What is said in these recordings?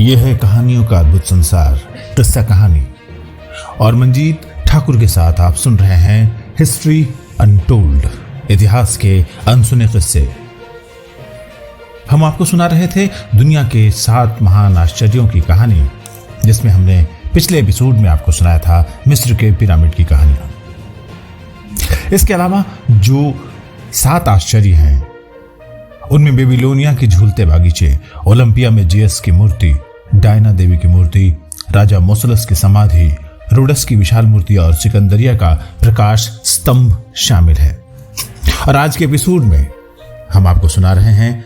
ये है कहानियों का अद्भुत संसार, किस्सा कहानी। और मंजीत ठाकुर के साथ आप सुन रहे हैं हिस्ट्री अनटोल्ड, इतिहास के अनसुने किस्से। हम आपको सुना रहे थे दुनिया के 7 महान आश्चर्यों की कहानी, जिसमें हमने पिछले एपिसोड में आपको सुनाया था मिस्र के पिरामिड की कहानियां। इसके अलावा जो 7 आश्चर्य हैं उनमें बेबीलोनिया की झूलते बागीचे, ओलंपिया में जियस की मूर्ति, डायना देवी की मूर्ति, राजा मोसलस की समाधि, रोडस की विशाल मूर्ति और सिकंदरिया का प्रकाश स्तंभ शामिल है। और आज के एपिसोड में हम आपको सुना रहे हैं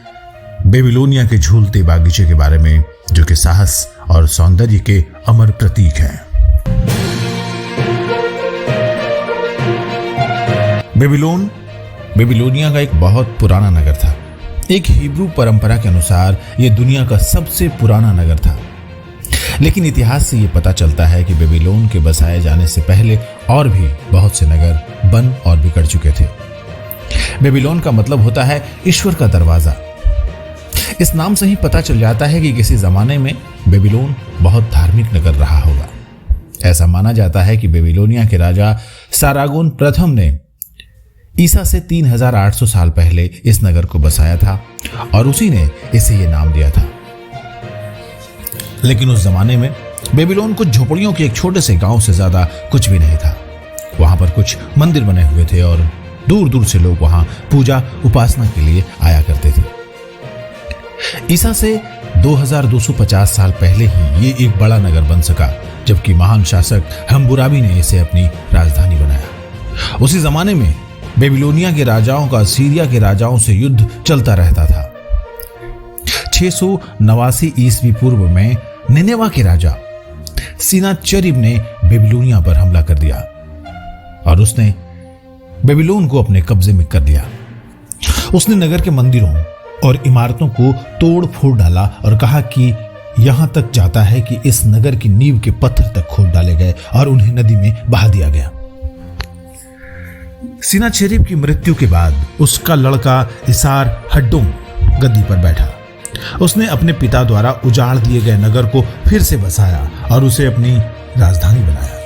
बेबीलोनिया के झूलते बागीचे के बारे में, जो कि साहस और सौंदर्य के अमर प्रतीक हैं। बेबीलोनिया का एक बहुत पुराना नगर था। एक हिब्रू परंपरा के अनुसार यह दुनिया का सबसे पुराना नगर था। लेकिन इतिहास से यह पता चलता है कि बेबीलोन के बसाए जाने से पहले और भी बहुत से नगर बन और बिगड़ चुके थे। बेबीलोन का मतलब होता है ईश्वर का दरवाजा। इस नाम से ही पता चल जाता है कि किसी जमाने में बेबीलोन बहुत धार्मिक नगर रहा होगा। ऐसा माना जाता है कि बेबीलोनिया के राजा सारागोन प्रथम ने ईसा से 3800 साल पहले इस नगर को बसाया था और उसी ने इसे ये नाम दिया था। लेकिन उस जमाने में बेबीलोन कुछ झोपड़ियों के एक छोटे से गांव से ज्यादा कुछ भी नहीं था। वहां पर कुछ मंदिर बने हुए थे और दूर दूर से लोग वहां पूजा उपासना के लिए आया करते थे। ईसा से 2250 साल पहले ही ये एक बड़ा नगर बन सका, जबकि महान शासक हम्मुराबी ने इसे अपनी राजधानी बनाया। उसी जमाने में बेबीलोनिया के राजाओं का सीरिया के राजाओं से युद्ध चलता रहता था। 689 ईस्वी पूर्व में निनेवा के राजा सिनाचरीब ने बेबीलोनिया पर हमला कर दिया और उसने बेबीलोन को अपने कब्जे में कर लिया। उसने नगर के मंदिरों और इमारतों को तोड़ फोड़ डाला और कहा कि यहां तक जाता है कि इस नगर की नींव के पत्थर तक खोद डाले गए और उन्हें नदी में बहा दिया गया। सिनाचरीब की मृत्यु के बाद उसका लड़का इसार हड्डोन गद्दी पर बैठा। उसने अपने पिता द्वारा उजाड़ दिए गए नगर को फिर से बसाया और उसे अपनी राजधानी बनाया।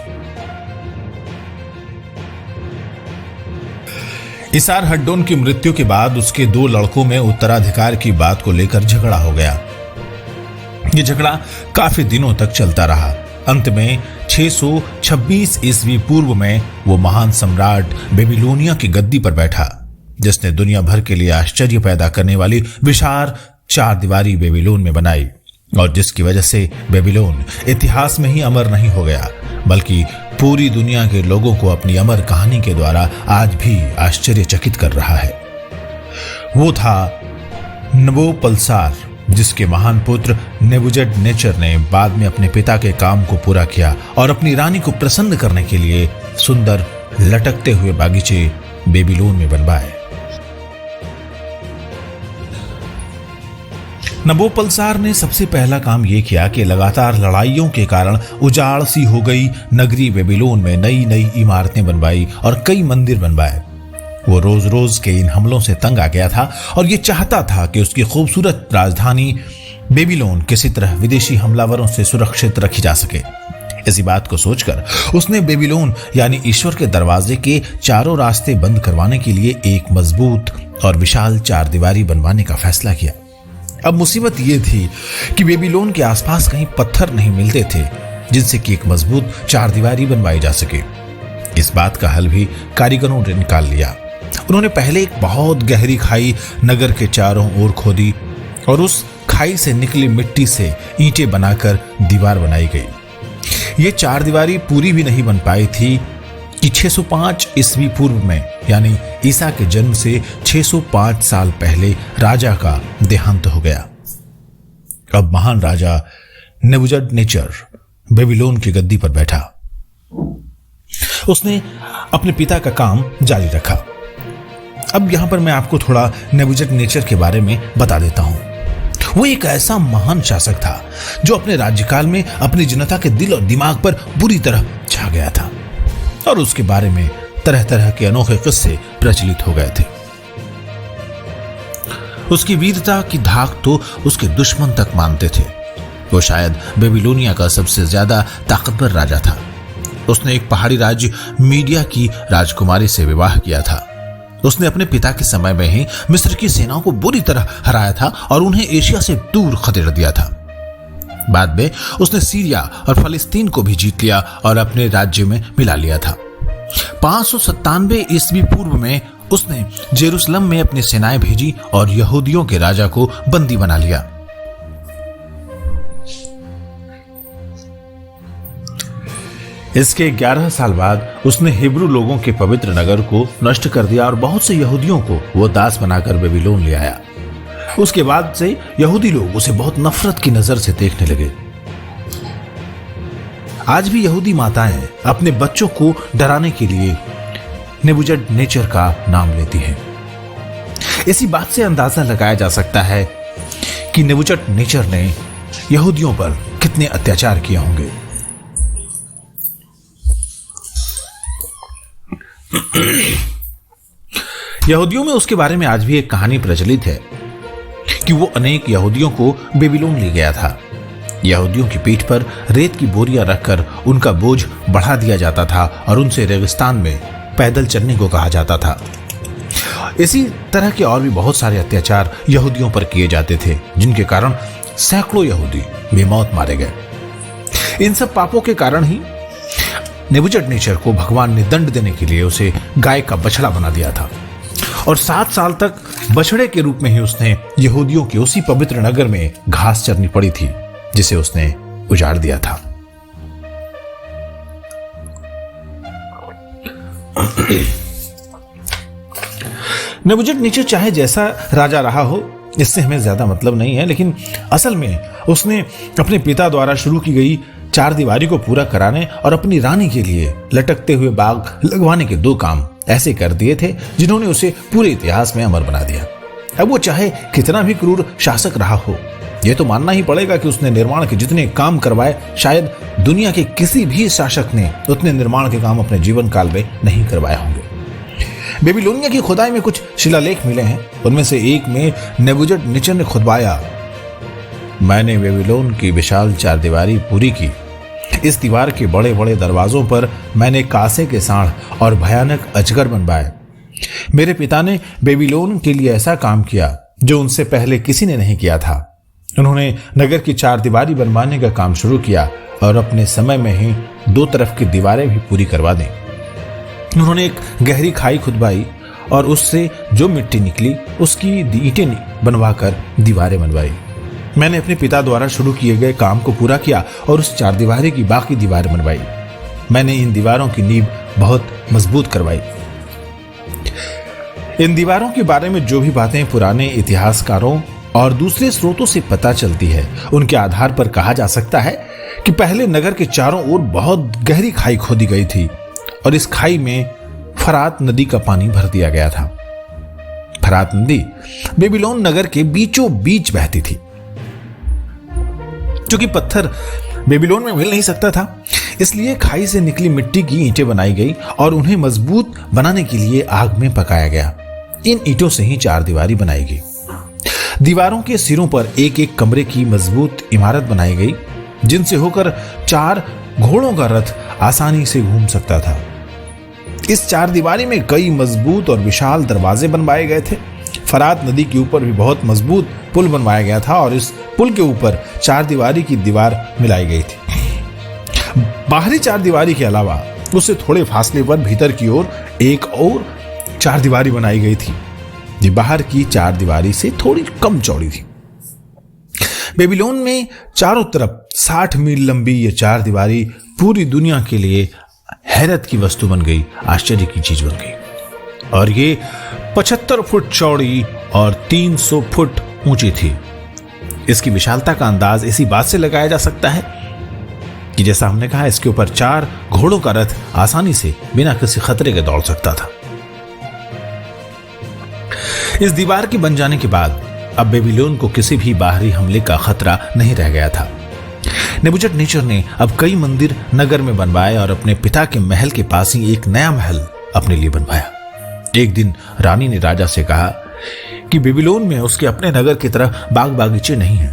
इसार हड्डोन की मृत्यु के बाद उसके 2 लड़कों में उत्तराधिकार की बात को लेकर झगड़ा हो गया। यह झगड़ा काफी दिनों तक चलता रहा। अंत में 626 ईस्वी पूर्व में वो महान सम्राट बेबीलोनिया की गद्दी पर बैठा, जिसने दुनिया भर के लिए आश्चर्य पैदा करने वाली विशाल 4 दीवारी बेबीलोन में बनाई, और जिसकी वजह से बेबीलोन इतिहास में ही अमर नहीं हो गया, बल्कि पूरी दुनिया के लोगों को अपनी अमर कहानी के द्वारा आज भी आश्चर्यचकित कर रहा है। वो था नबोपलसार, जिसके महान पुत्र नेबुजडनेचर ने बाद में अपने पिता के काम को पूरा किया और अपनी रानी को प्रसन्न करने के लिए सुंदर लटकते हुए बागीचे बेबीलोन में बनवाए। नबोपलसार ने सबसे पहला काम यह किया कि लगातार लड़ाइयों के कारण उजाड़ सी हो गई नगरी बेबीलोन में नई नई इमारतें बनवाई और कई मंदिर बनवाए। वो रोज रोज के इन हमलों से तंग आ गया था और ये चाहता था कि उसकी खूबसूरत राजधानी बेबीलोन किसी तरह विदेशी हमलावरों से सुरक्षित रखी जा सके। इसी बात को सोचकर उसने बेबीलोन यानी ईश्वर के दरवाजे के चारों रास्ते बंद करवाने के लिए एक मजबूत और विशाल 4 दीवारी बनवाने का फैसला किया। अब मुसीबत ये थी कि बेबीलोन के आसपास कहीं पत्थर नहीं मिलते थे जिनसे कि एक मजबूत 4 दीवारी बनवाई जा सके। इस बात का हल भी कारीगरों ने निकाल लिया। उन्होंने पहले एक बहुत गहरी खाई नगर के चारों ओर खोदी और उस खाई से निकली मिट्टी से ईंटें बनाकर दीवार बनाई गई। ये 4 दीवारी पूरी भी नहीं बन पाई थी कि 605 ईस्वी पूर्व में, यानी ईसा के जन्म से 605 साल पहले राजा का देहांत हो गया। अब महान राजा नेबुजडनेचर बेबीलोन की गद्दी पर बैठा। उसने अपने पिता का काम जारी रखा। अब यहां पर मैं आपको थोड़ा नेबुजडनेचर के बारे में बता देता हूं। वो एक ऐसा महान शासक था जो अपने राज्यकाल में अपनी जनता के दिल और दिमाग पर बुरी तरह छा गया था और उसके बारे में तरह तरह के अनोखे किस्से प्रचलित हो गए थे। उसकी वीरता की धाक तो उसके दुश्मन तक मानते थे। वो शायद बेबीलोनिया का सबसे ज्यादा ताकतवर राजा था। उसने एक पहाड़ी राज्य मीडिया की राजकुमारी से विवाह किया था। उसने अपने पिता के समय में ही मिस्र की सेनाओं को बुरी तरह हराया था और उन्हें एशिया से दूर खदेड़ दिया था। बाद में उसने सीरिया और फलस्तीन को भी जीत लिया और अपने राज्य में मिला लिया था। 597 ईस्वी पूर्व में उसने जेरूसलम में अपनी सेनाएं भेजी और यहूदियों के राजा को बंदी बना लिया। इसके 11 साल बाद उसने हिब्रू लोगों के पवित्र नगर को नष्ट कर दिया और बहुत से यहूदियों को वो दास बनाकर बेबीलोन ले आया। उसके बाद से यहूदी लोग उसे बहुत नफरत की नजर से देखने लगे। आज भी यहूदी माताएं अपने बच्चों को डराने के लिए नेबुकदनेस्सर का नाम लेती हैं। इसी बात से अंदाजा लगाया जा सकता है कि नेबुकदनेस्सर ने यहूदियों पर कितने अत्याचार किए होंगे। यहूदियों में उसके बारे में आज भी एक कहानी प्रचलित है कि वो अनेक यहूदियों को बेबीलोन ले गया था। यहूदियों की पीठ पर रेत की बोरियां रखकर उनका बोझ बढ़ा दिया जाता था और उनसे रेगिस्तान में पैदल चलने को कहा जाता था। इसी तरह के और भी बहुत सारे अत्याचार यहूदियों पर किए जाते थे, जिनके कारण सैकड़ों यहूदी बेमौत मारे गए। इन सब पापों के कारण ही नेबुकदनेस्सर को भगवान ने दंड देने के लिए उसे गाय का बछड़ा बना दिया था और 7 साल तक बछड़े के रूप में ही उसने यहूदियों के उसी पवित्र नगर में घास चरनी पड़ी थी जिसे उसने उजाड़ दिया था। नेबुकदनेस्सर चाहे जैसा राजा रहा हो, इससे हमें ज्यादा मतलब नहीं है, लेकिन असल में उसने अपने पिता द्वारा शुरू की गई 4 दीवारी को पूरा कराने और अपनी रानी के लिए लटकते हुए बाग लगवाने के 2 काम ऐसे कर दिए थे जिन्होंने उसे पूरे इतिहास में अमर बना दिया। अब वो चाहे कितना भी क्रूर शासक रहा हो, यह तो मानना ही पड़ेगा कि उसने निर्माण के जितने काम करवाए शायद दुनिया के किसी भी शासक ने उतने निर्माण के काम अपने जीवन काल में नहीं करवाए होंगे। बेबीलोनिया की खुदाई में कुछ शिलालेख मिले हैं। उनमें से एक में नेबुकदनेस्सर ने खुतबाया, मैंने बेबीलोन की विशाल 4 दीवारी पूरी की। इस दीवार के बड़े बड़े दरवाजों पर मैंने कांसे के सांड और भयानक अजगर बनवाए। मेरे पिता ने बेबीलोन के लिए ऐसा काम किया जो उनसे पहले किसी ने नहीं किया था। उन्होंने नगर की 4 दीवारी बनवाने का काम शुरू किया और अपने समय में ही 2 तरफ की दीवारें भी पूरी करवा दी। उन्होंने एक गहरी खाई खुदवाई और उससे जो मिट्टी निकली उसकी ईंटें बनवाकर दीवारें बनवाई। मैंने अपने पिता द्वारा शुरू किए गए काम को पूरा किया और उस 4 दीवारी की बाकी दीवारें बनवाई। मैंने इन दीवारों की नींव बहुत मजबूत करवाई। इन दीवारों के बारे में जो भी बातें पुराने इतिहासकारों और दूसरे स्रोतों से पता चलती है, उनके आधार पर कहा जा सकता है कि पहले नगर के चारों ओर बहुत गहरी खाई खोदी गई थी और इस खाई में फरात नदी का पानी भर दिया गया था। फरात नदी बेबीलोन नगर के बीचों बीच बहती थी। चूंकि पत्थर बेबीलोन में मिल नहीं सकता था, इसलिए खाई से निकली मिट्टी की ईंटें बनाई गई और उन्हें मजबूत बनाने के लिए आग में पकाया गया। इन ईंटों से ही 4 दीवारी बनाई गई। दीवारों के सिरों पर एक एक कमरे की मजबूत इमारत बनाई गई, जिनसे होकर 4 घोड़ों का रथ आसानी से घूम सकता था। इस 4 दीवारी में कई मजबूत और विशाल दरवाजे बनवाए गए थे। फरात नदी के ऊपर भी बहुत मजबूत पुल बनवाया गया था और इस पुल के ऊपर 4 दीवारी की दीवार मिलाई गई थी। बाहरी 4 दीवारी के अलावा उससे थोड़े फासले पर भीतर की ओर एक और 4 दीवारी बनाई गई थी, जो बाहर की 4 दीवारी से थोड़ी कम चौड़ी थी। बेबीलोन में चारों तरफ 60 मील लंबी ये 4 दीवारी पूरी दुनिया के लिए हैरत की वस्तु बन गई, आश्चर्य की चीज बन गई। और ये 75 फुट चौड़ी और 300 फुट ऊंची थी। इसकी विशालता का अंदाज इसी बात से लगाया जा सकता है कि जैसा हमने कहा, इसके ऊपर 4 घोड़ों का रथ आसानी से बिना किसी खतरे के दौड़ सकता था। इस दीवार के बन जाने के बाद अब बेबीलोन को किसी भी बाहरी हमले का खतरा नहीं रह गया था। नेबुकदनेस्सर ने अब कई मंदिर नगर में बनवाए और अपने पिता के महल के पास ही एक नया महल अपने लिए बनवाया। एक दिन रानी ने राजा से कहा कि बेबीलोन में उसके अपने नगर की तरह बाग बागीचे नहीं हैं।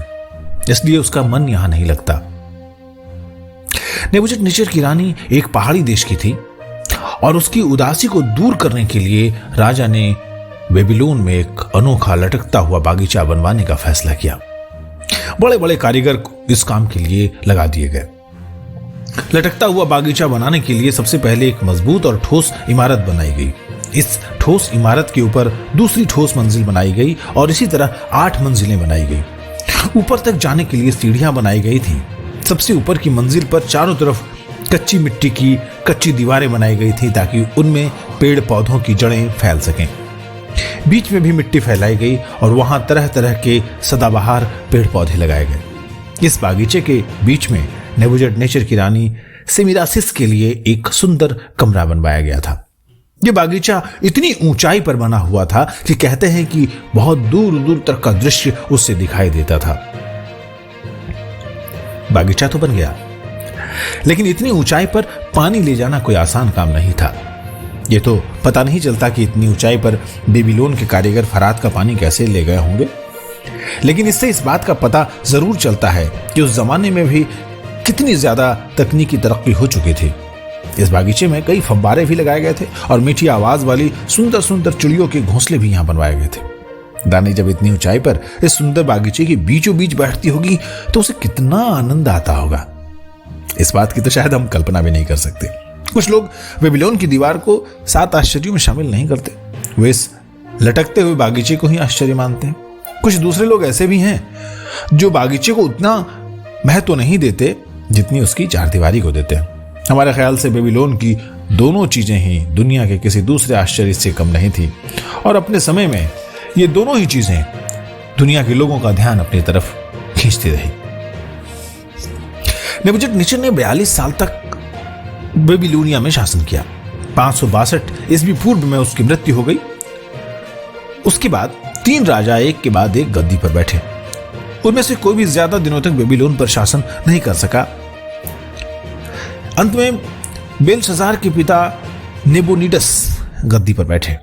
इसलिए उसका मन यहां नहीं लगता। नेबुकदनेस्सर की रानी एक पहाड़ी देश की थी और उसकी उदासी को दूर करने के लिए राजा ने बेबीलोन में एक अनोखा लटकता हुआ बागीचा बनवाने का फैसला किया। बड़े बड़े कारीगर इस काम के लिए लगा दिए गए। लटकता हुआ बागीचा बनाने के लिए सबसे पहले एक मजबूत और ठोस इमारत बनाई गई। इस ठोस इमारत के ऊपर दूसरी ठोस मंजिल बनाई गई और इसी तरह 8 मंजिलें बनाई गई। ऊपर तक जाने के लिए सीढ़ियां बनाई गई थी। सबसे ऊपर की मंजिल पर चारों तरफ कच्ची मिट्टी की कच्ची दीवारें बनाई गई थी ताकि उनमें पेड़ पौधों की जड़ें फैल सकें। बीच में भी मिट्टी फैलाई गई और वहां तरह तरह के सदाबहार पेड़ पौधे लगाए गए। इस बागीचे के बीच में नेबुकदनेस्सर की रानी सेमिरासिस के लिए एक सुंदर कमरा बनवाया गया था। यह बागीचा इतनी ऊंचाई पर बना हुआ था कि कहते हैं कि बहुत दूर दूर तक का दृश्य उससे दिखाई देता था। बागीचा तो बन गया, लेकिन इतनी ऊंचाई पर पानी ले जाना कोई आसान काम नहीं था। यह तो पता नहीं चलता कि इतनी ऊंचाई पर बेबीलोन के कारीगर फरात का पानी कैसे ले गए होंगे, लेकिन इससे इस बात का पता जरूर चलता है कि उस जमाने में भी कितनी ज्यादा तकनीकी तरक्की हो चुकी थी। इस बागीचे में कई फव्वारे भी लगाए गए थे और मीठी आवाज वाली सुंदर सुंदर चिड़ियों के घोंसले भी यहां बनवाए गए थे। रानी जब इतनी ऊंचाई पर इस सुंदर बागीचे के बीचों बीच बैठती होगी तो उसे कितना आनंद आता होगा, इस बात की तो शायद हम कल्पना भी नहीं कर सकते। कुछ लोग बेबीलोन की दीवार को 7 आश्चर्यों में शामिल नहीं करते, वे इस लटकते हुए बागीचे को ही आश्चर्य मानते हैं। कुछ दूसरे लोग ऐसे भी हैं जो बागीचे को उतना महत्व नहीं देते जितनी उसकी चारदीवारी को देते हैं। हमारे ख्याल से बेबीलोन की दोनों चीजें ही दुनिया के किसी दूसरे आश्चर्य से कम नहीं थी और अपने समय में ये दोनों ही चीजें दुनिया के लोगों का ध्यान अपनी तरफ खींचती रही। नेबुकदनेस्सर ने 42 साल तक बेबीलोनिया में शासन किया। 562 ईस्वी पूर्व में उसकी मृत्यु हो गई। उसके बाद 3 राजा एक के बाद एक गद्दी पर बैठे। उनमें से कोई भी ज्यादा दिनों तक बेबीलोन पर शासन नहीं कर सका। अंत में बेलशस्सार के पिता नेबोनिडस गद्दी पर बैठे।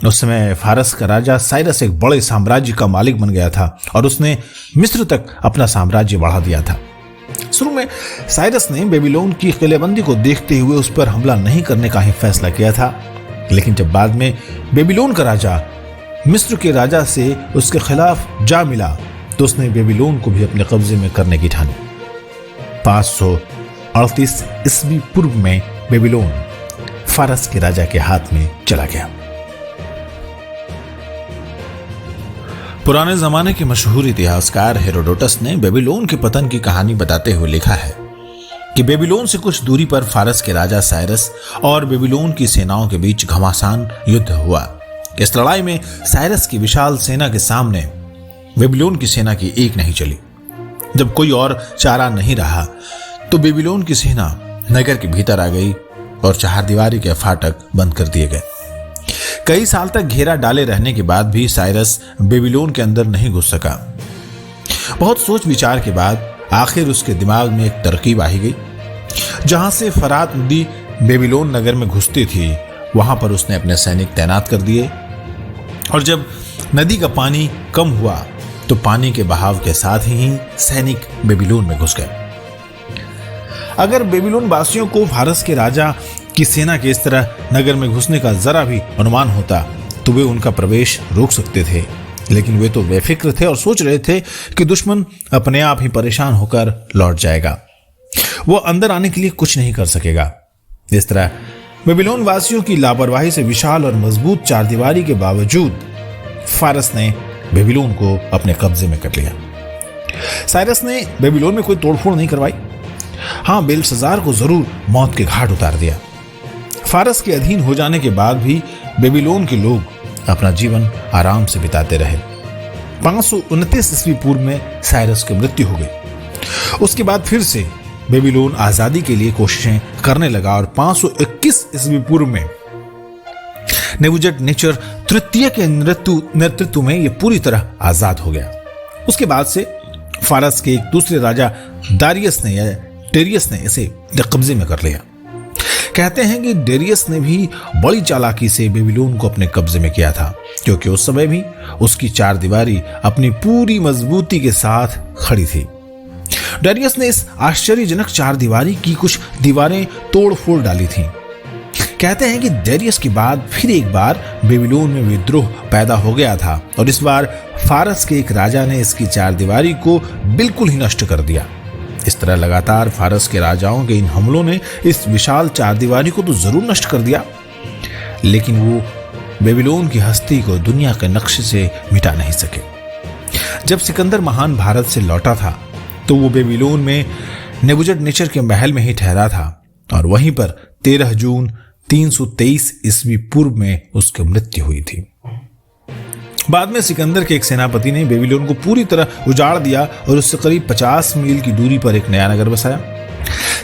उस समय फारस का राजा साइरस एक बड़े साम्राज्य का मालिक बन गया था और उसने मिस्र तक अपना साम्राज्य बढ़ा दिया था। शुरू में साइरस ने बेबीलोन की किलेबंदी को देखते हुए उस पर हमला नहीं करने का ही फैसला किया था, लेकिन जब बाद में बेबीलोन का राजा मिस्र के राजा से उसके खिलाफ जा मिला तो उसने बेबीलोन को भी अपने कब्जे में करने की ठानी। 538 ईस्वी पूर्व में बेबीलोन फारस के राजा के हाथ में चला गया। पुराने जमाने के मशहूर इतिहासकार हेरोडोटस ने बेबीलोन के पतन की कहानी बताते हुए लिखा है कि बेबीलोन से कुछ दूरी पर फारस के राजा साइरस और बेबीलोन की सेनाओं के बीच घमासान युद्ध हुआ। इस लड़ाई में साइरस की विशाल सेना के सामने बेबीलोन की सेना की एक नहीं चली। जब कोई और चारा नहीं रहा तो बेबीलोन की सेना नगर के भीतर आ गई और चारदीवारी के फाटक बंद कर दिए गए। कई साल तक घेरा डाले रहने के बाद भी साइरस बेबीलोन के अंदर नहीं घुस सका। बहुत सोच विचार के बाद आखिर उसके दिमाग में एक तरकीब आई गई। जहां से फरात नदी बेबीलोन नगर में घुसती थी वहां पर उसने अपने सैनिक तैनात कर दिए और जब नदी का पानी कम हुआ तो पानी के बहाव के साथ ही सैनिक बेबीलोन में घुस गए। अगर बेबीलोन वासियों को फारस के राजा की सेना के इस तरह नगर में घुसने का जरा भी अनुमान होता तो वे उनका प्रवेश रोक सकते थे, लेकिन वे तो बेफिक्र थे और सोच रहे थे कि दुश्मन अपने आप ही परेशान होकर लौट जाएगा, वो अंदर आने के लिए कुछ नहीं कर सकेगा। इस तरह बेबीलोन वासियों की लापरवाही से विशाल और मजबूत चारदीवारी के बावजूद फारस ने बेबीलोन को अपने कब्जे में कर लिया। साइरस ने बेबीलोन में कोई तोड़फोड़ नहीं करवाई, हाँ बेलशस्सार को जरूर मौत के घाट उतार दिया। फारस के अधीन हो जाने के बाद भी बेबीलोन के लोग अपना जीवन आराम से बिताते रहे। 529 ईस्वी पूर्व में साइरस की मृत्यु हो गई। उसके बाद फिर से बेबीलोन आजादी के लिए कोशिशें करने लगा और 521 ईस्वी पूर्व में नेबुकदनेस्सर तृतीय के नेतृत्व में यह पूरी तरह आजाद हो गया। उसके बाद से फारस के एक दूसरे राजा डेरियस ने इसे कब्जे में कर लिया। कहते हैं कि डेरियस ने भी बड़ी चालाकी से बेबीलोन को अपने कब्जे में किया था, क्योंकि उस समय भी उसकी चारदीवारी अपनी पूरी मजबूती के साथ खड़ी थी। डेरियस ने इस आश्चर्यजनक चार दीवारी की कुछ दीवारें तोड़ फोड़ डाली थीं। कहते हैं कि डेरियस के बाद फिर एक बार बेबीलोन में विद्रोह पैदा हो गया था और इस बार फारस के एक राजा ने इसकी चार दीवारी को बिल्कुल ही नष्ट कर दिया। इस तरह लगातार फारस के राजाओं के इन हमलों ने इस विशाल चार दीवारी को तो जरूर नष्ट कर दिया, लेकिन वो बेबीलोन की हस्ती को दुनिया के नक्शे से मिटा नहीं सके। जब सिकंदर महान भारत से लौटा था तो वो बेबीलोन में नेबुकदनेस्सर के महल में ही ठहरा था और वहीं पर 13 जून 323 ईस्वी पूर्व में उसकी मृत्यु हुई थी। बाद में सिकंदर के एक सेनापति ने बेबीलोन को पूरी तरह उजाड़ दिया और उससे करीब 50 मील की दूरी पर एक नया नगर बसाया।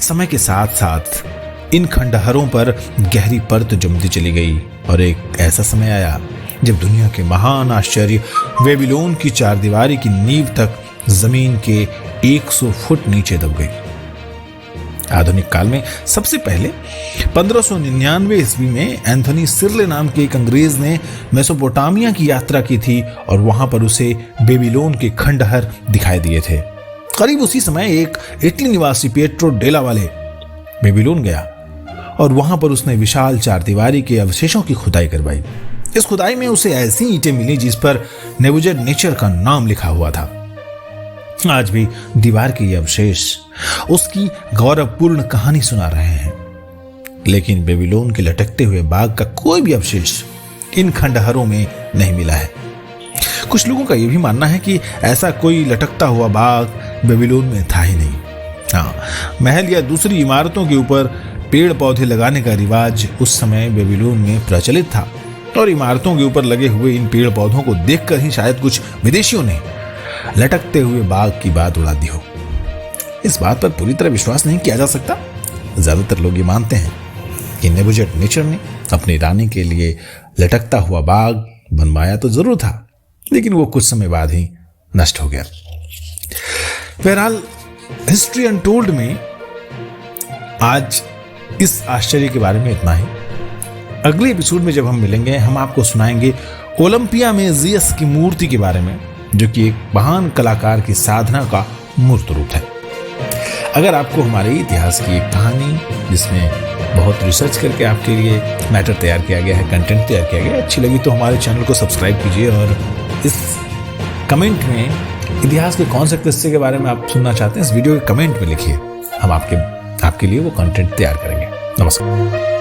समय के साथ साथ इन खंडहरों पर गहरी परत जमती चली गई और एक ऐसा समय आया जब दुनिया के महान आश्चर्य बेबीलोन की चार दीवारी की नींव तक जमीन के 100 फुट नीचे दब गई। आधुनिक काल में सबसे पहले 1599 ईस्वी में एंथोनी सिरले नाम के एक अंग्रेज ने मेसोपोटामिया की यात्रा की थी और वहां पर उसे बेबीलोन के खंडहर दिखाई दिए थे। करीब उसी समय एक इटली निवासी पिएट्रो डेला वाले बेबीलोन गया और वहां पर उसने विशाल चार दीवारी के अवशेषों की खुदाई करवाई। इस खुदाई में उसे ऐसी ईंटें मिली जिस पर नेबुकदनेस्सर का नाम लिखा हुआ था। आज भी दीवार के ये अवशेष उसकी गौरवपूर्ण कहानी सुना रहे हैं, लेकिन बेबीलोन के लटकते हुए बाग का कोई भी अवशेष इन खंडहरों में नहीं मिला है। कुछ लोगों का यह भी मानना है कि ऐसा कोई लटकता हुआ बाग बेबीलोन में था ही नहीं। हाँ, महल या दूसरी इमारतों के ऊपर पेड़ पौधे लगाने का रिवाज उस समय बेबीलोन में प्रचलित था और इमारतों के ऊपर लगे हुए इन पेड़ पौधों को देखकर ही शायद कुछ विदेशियों ने लटकते हुए बाग की बात उड़ा दी हो। इस बात पर पूरी तरह विश्वास नहीं किया जा सकता। ज्यादातर लोग ये मानते हैं कि नेबुकदनेस्सर ने अपनी रानी के लिए लटकता हुआ बाग बनवाया तो जरूर था, लेकिन वो कुछ समय बाद ही नष्ट हो गया। बहरहाल हिस्ट्री अनटोल्ड में आज इस आश्चर्य के बारे में इतना ही। अगले एपिसोड में जब हम मिलेंगे, हम आपको सुनाएंगे ओलंपिया में ज़ीयस की मूर्ति के बारे में, जो कि एक महान कलाकार की साधना का मूर्त रूप है। अगर आपको हमारे इतिहास की एक कहानी जिसमें बहुत रिसर्च करके आपके लिए मैटर तैयार किया गया है, कंटेंट तैयार किया गया है, अच्छी लगी तो हमारे चैनल को सब्सक्राइब कीजिए और इस कमेंट में इतिहास के कौन से किस्से के बारे में आप सुनना चाहते हैं इस वीडियो के कमेंट में लिखिए। हम आपके लिए वो कंटेंट तैयार करेंगे। नमस्कार।